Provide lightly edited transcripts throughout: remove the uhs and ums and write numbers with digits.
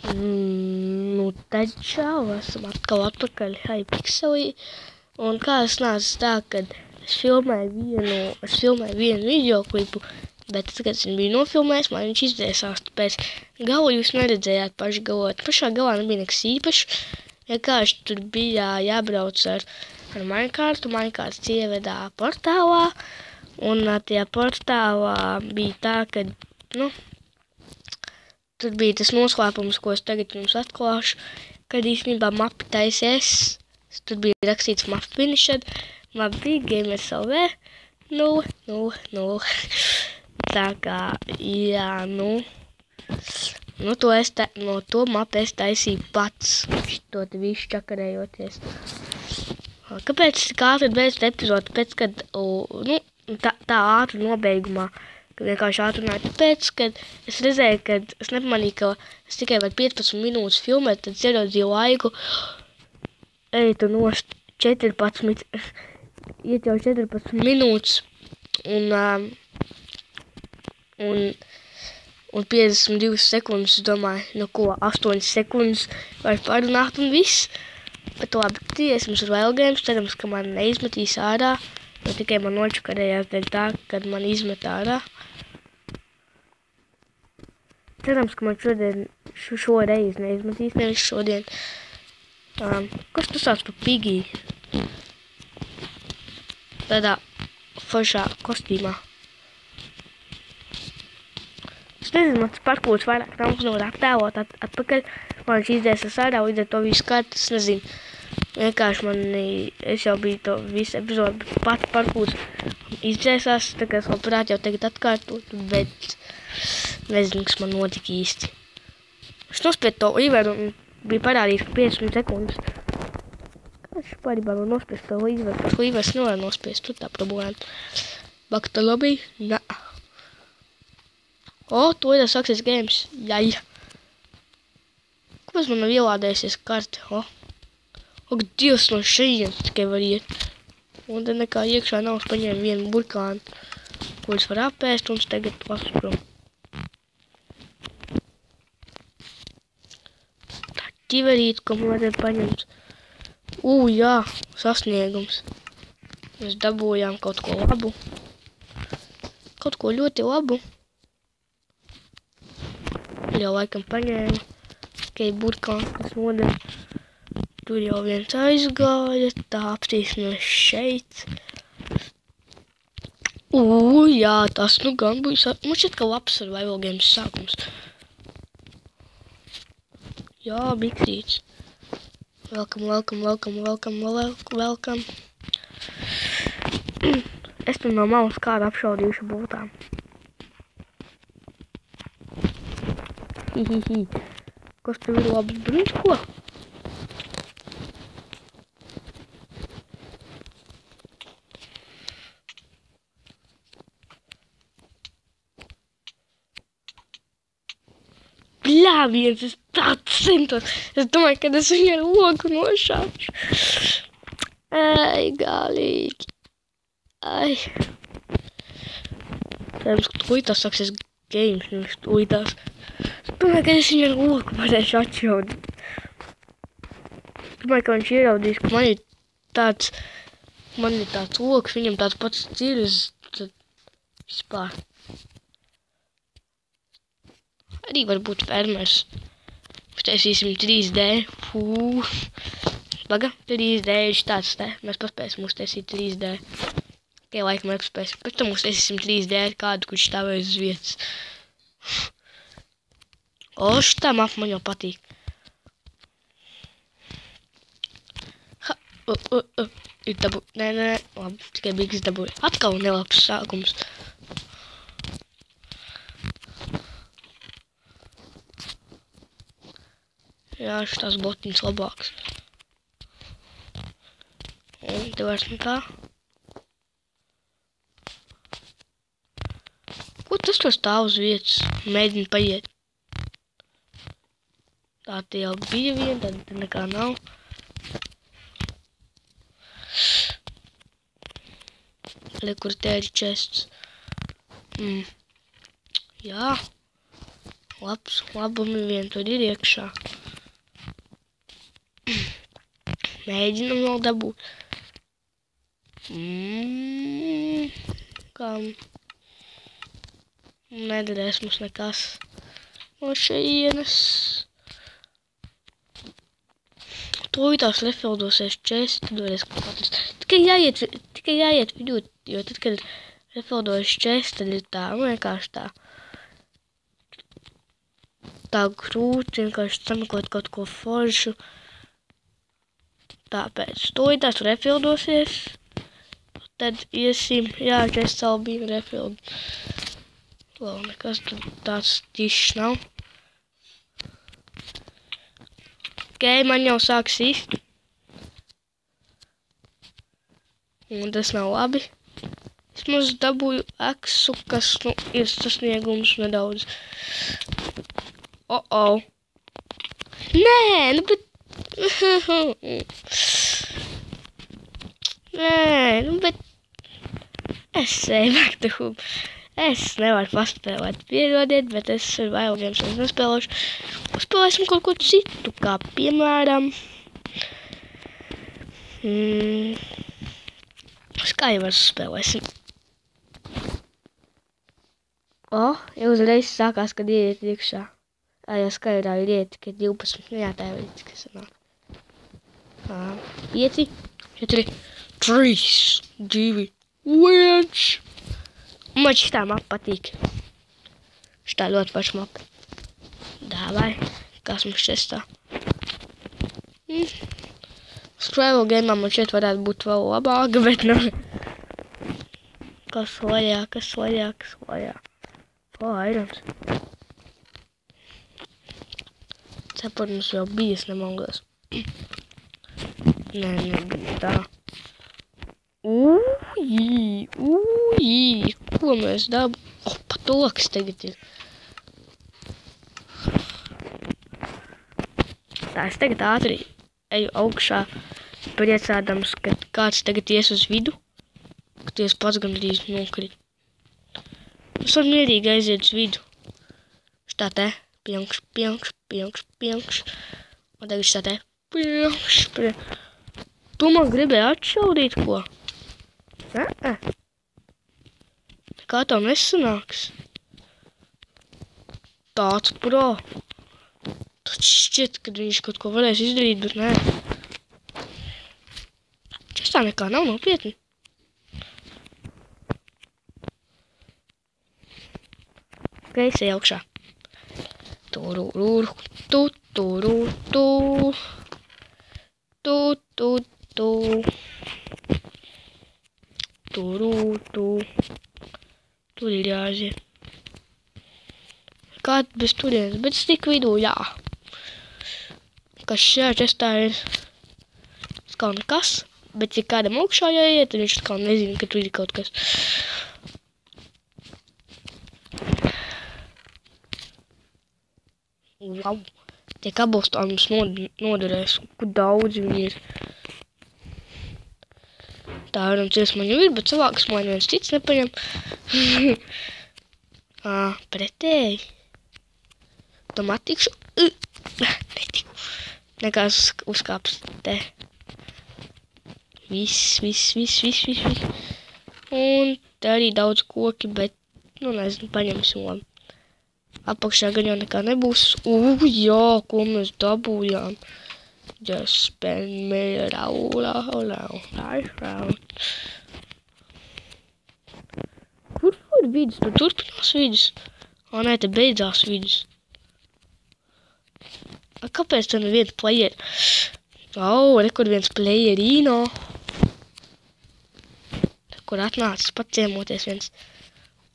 Nu, tad čau, esam atkal atpakaļ Hypixelī. Un kā es nācu tā, kad es filmēju vienu videoklipu, bet tagad es viņu biju nofilmējis, man viņš izdzēsās, tāpēc galu jūs neredzējāt paši galot. Pašā galā nebija nekas īpašs, vienkārši tur bija jābrauc ar Minecartu, Minecarts ievedā portālā, un tajā portālā bija tā, ka, tur bija tas noslēpums, ko es tagad jums atklāšu, kad īstenībā mapi taisies. Tur bija rakstīts map finished, map bija Gamers.lv 000. Tā kā, jā, to mapu es taisīju pats, to te visu čakarējoties. Kāpēc tik ātri beidz epizodu? Tāpēc, kad, tā ātri nobeigumā, kad vienkārši ātrunāju, tāpēc, kad es redzēju, kad es nepamanīju, ka es tikai varu 15 minūtes filmēt, tad es ierodzīju laiku, tu nost 14, iet jau 14 minūtes, un 52 sekundes, domāju, 8 sekundes var parunāt un viss. Bet labi, tiesams ar vēl games, cerams, ka man neizmetīs ārā, jo tikai man nočakarējās dēļ tā, kad man izmet ārā. Cerams, ka man šoreiz neizmetīs, nevis šodien. Kas tu sauc par Piggy? Tādā foršā kostīmā. Es nezinu, man tas parkūts vairāk nav uznodu attēlot atpakaļ. Man viņš izdzēsas ārā, līdz ar to visu kārtu, es nezinu. Vienkārši es jau biju to visu epizodu, pat parkūts izdzēsās, tā kā es labprāt jau tagad atkārtot, bet nezinu, kas man notika īsti. Es nospiedu to Iveru un bija parādījis, ka 15 sekundes. Kā es pārībā var nospiest to Iveru? Par ko Ivers nevar nospiest, tur tā problēma. Bakta lobby? Nā. To ir Success Games. Jaja. Kāpēc man nav ielādējusies karte? Ak, Dievs, no šejienes tikai var iet. Un te nekā iekšā nav, es paņēmu vienu burkānu, ko es varu apēst, un es tagad lasu prom. Tā ķiverīt, ko man vajadzētu paņemt. Jā, sasniegums. Mēs dabūjām kaut ko labu. Kaut ko ļoti labu. Jau laikam paņēmu. Tikai burkāns, kas nodeva. Tur jau viens aizgāja. Tā apstīsimies šeit. Jā, tas gan būs. Man šķiet, ka labs survival games sākums. Jā, biksīts. Welcome. Es tur no malas kādu apšaudījušu būtām. Kas tur ir labs bruņš, ko? Bļāviens, es tāds centos. Es domāju, kad es viņu ar loku nošāpšu. Galīgi. Cerams, ka tūlītās Success Games, nevis tūlītās. Es domāju, ka es viņu ar loku varēšu atšaudīt. Es domāju, ka viņš ieraudīs, ka man ir tāds loks, viņam tāds pats cirs, tad vispār. Arī varbūt fermers. Uztaisīsim 3D. Baga, 3D ir tāds te. Mēs paspēsim uztaisīt 3D. Tikai laikam nepaspēsim. Pēc tam uztaisīsim 3D ar kādu, kurš stāvēs uz vietas. Šitā mapa man jau patīk. Ir dabu. Nē. Labi, tikai bigs dabūja. Atkal nelabs sākums. Jā, šitās botiņas labāks. Un te vairs nekā. Ko tas tur stāv uz vietas? Mēģinu paiet. Tā te jau bija viena, tad te nekā nav. Kur te ir chests. Jā. Labumi vien tur ir iekšā. Mēģinam vēl dabūt. Kā nedarēs mums nekas no šeienes. Tūlītās refildosies česti, tad varēs kaut patnes. Tikai jāiet vidū, jo tad, kad refildojas česti, tad ir tā, vienkārši tā grūti vienkārši sameklēt kaut ko foršu. Tāpēc tūlītās refildosies, tad iesim, jā, česti vēl bija refild. Vēl nekas tāds tīšs nav. Ok, man jau sāk sist. Un tas nav labi. Vismaz dabūju eksu, kas, ir sasniegums nedaudz. Nē, bet... Nē, bet... Es nevaru paspēlēt, piedodiet, bet es vairākiem nespēlēšu. Spēlēsim kaut ko citu, kā piemēram... Skywars spēlēsim. Jau uzreiz sākās, kad ieiet iekšā. Ja Skywrā ir ieiet tikai 12, jā, tā jau ir tikai sanāk. 5, 4, 3, 2, 1. Man šitā mapa patīk. Šitā ļoti paša mapa. Dāvai, kas mums šestā. Survival game'ā man šeit varētu būt vēl labāka, bet nu... Kas vaļā. Irons. Cepur mums jau bijis, nemangos. Nē, nebija tā. Ko mēs dabu? Pat okas tagad ir. Tā, es tagad ātri eju augšā, priecādams, ka kāds tagad ies uz vidu, ka ties pats gandrīz nokrit. Es varu mierīgi aiziet uz vidu. Šitā te, piankš. Un tagad šitā te, piankš. Tu man gribēji atšaudīt ko? Kā tev nesanāks? Tāds pro. Taču šķiet, kad viņš kaut ko varēs izdarīt, bet nē. Čestā nekā nav nopietni. Ok, es eju augšā. Tur ir jāaiziet. Kāda bez turienes, bet es tik vidū, jā. Kas šajā čestā ir kā nekas, bet ja kādam augšā jāiet, tad viņš kā nezina, ka tur ir kaut kas. Wow, tie kabelstoni mums noderēs, kur daudz viņi ir. Tā varam ciesmaņu ir, bet savākas man viens cits nepaņem. Pretēji. Tam attikšu. Netiku. Nekās uzkāps te. Viss. Un te arī daudz koki, bet, nezinu, paņemsim labi. Apakšā gan jau nekā nebūs. Jā, ko mēs dabūjām. Just spend me around. Kur ir vidus? Tu turpinās vidus? Nē, te beidzās vidus. Kāpēc te neviens player? Rekur viens playerino. Kur atnācis pat ciemoties viens.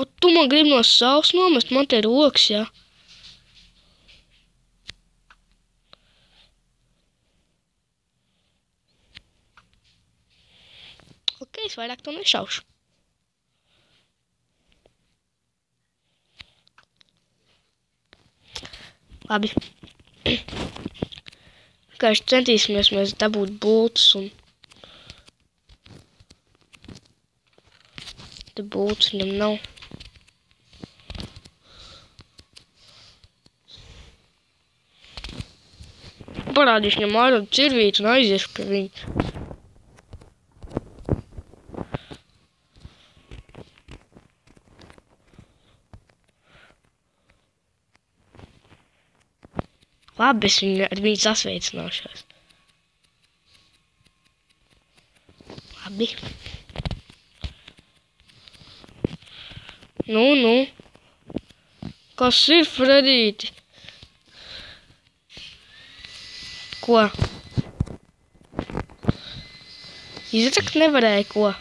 Tu man grib no savas nomest, man te rokas, jā. Ok, es vairāk to nešaušu. Labi. Vienkārši centīsimies mēs dabūt bultus un... Te bultus viņam nav. Parādīšu viņam ārā cirvīti un aiziešu pie viņa. Labi, es ar viņu sasveicināšos. Labi. Nu. Kas ir, Fredīti? Ko? Izrakt nevarēja, ko?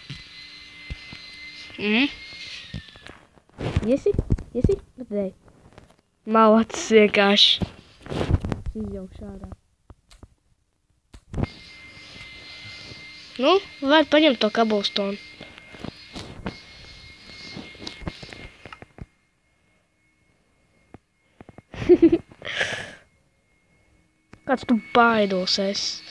Iesi? Redzēji? Malacis vienkārši. Izjauks ārā. Nu, var paņemt to kabulstonu. Kāds tu baidos esi?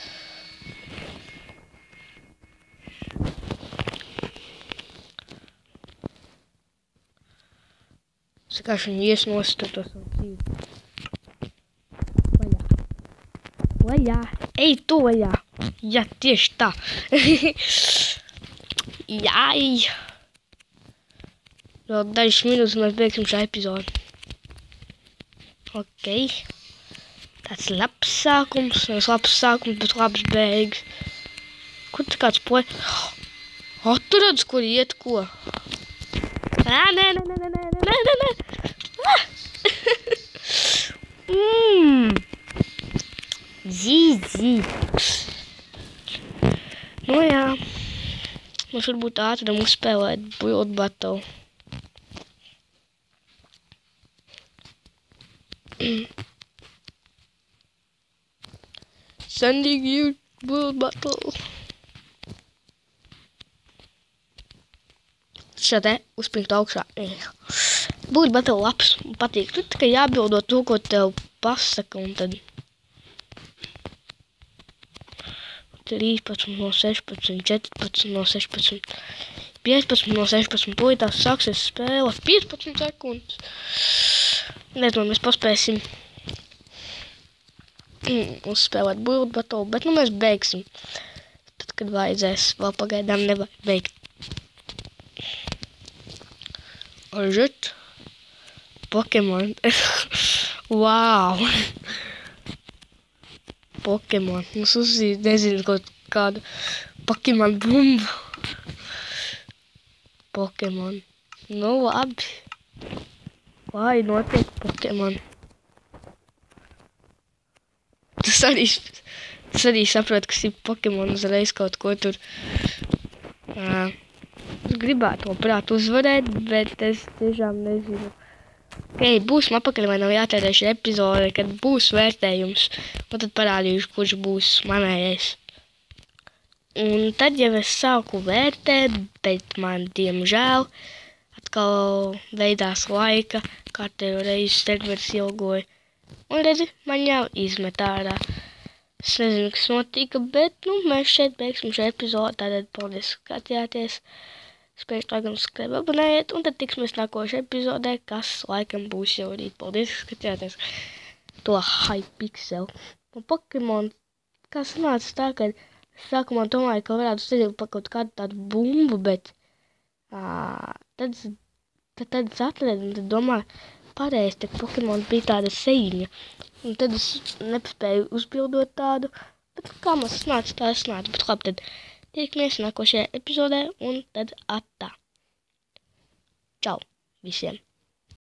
Es vienkārši viņu iesnostu to savu dzīvi. Vaļā. Ej tu vaļā. Jā, tieši tā. Jāj. Vēl dažas minūtes mēs beigsim šo epizodu. Ok. Tāds labs sākums. Labs sākums, bet labs beigas. Kur tu kāds poļ? O, tu redz, kur iet, ko? Nē. Zīdzi. Nu jā. Mums varbūt ātram uzspēlēt Build Battle. Sending you Build Battle. Šādi uzspringt augšā. Build Battle labs. Patīk. Tu tikai jābildo to, ko tev pasaka, un tad 13 no 16, 14 no 16, 15 no 16, tūlītās sāksies spēle, 15 sekundes. Nezinu, mēs paspēsim uzspēlēt Build Battle, bet nu mēs beigsim. Tad, kad vajadzēs, vēl pagaidām nevajag beigt. Ožut. Pokemon. Wow. Pokemon. Mums uzsīt, nezinu, kaut kādu Pokemon bumbu. Pokemon. Nu, labi. Lai notiek Pokemon. Tas arī saprot, kas ir Pokemon uzreiz kaut ko tur. Es gribētu labprāt uzvarēt, bet es tiešām nezinu. Ok, būsim apakaļ, vai nav jātērē šī epizode, kad būs vērtējums. Un tad parādīšu, kurš būs manējais. Un tad jau es sāku vērtēt, bet man, diemžēl, atkal veidās laika, kārtējo reizi serveris ilgoja. Un redzi, man jau izmet ārā. Es nezinu, kas notika, bet, nu, mēs šeit beigsim šo epizodi, tātad paldies, ka skatījāties. Spējuši laikam subscribe, abonējiet, un tad tiksimies nākošajā epizodē, kas laikam būs jau rīt. Paldies, ka skatījāties to Hypixel. Un Pokemon, kā sanāca tā, ka sākumā domāju, ka varētu stādīt par kaut kādu tādu bumbu, bet tad es atradu, un tad domāju, pareizi, tad Pokemon bija tāda sejiņa. Un tad es nepaspēju uzbildot tādu, bet kā man sanāca, tā sanāca. Bet labi, tad tiekamies nākošajā epizodē, un tad atā. Čau visiem!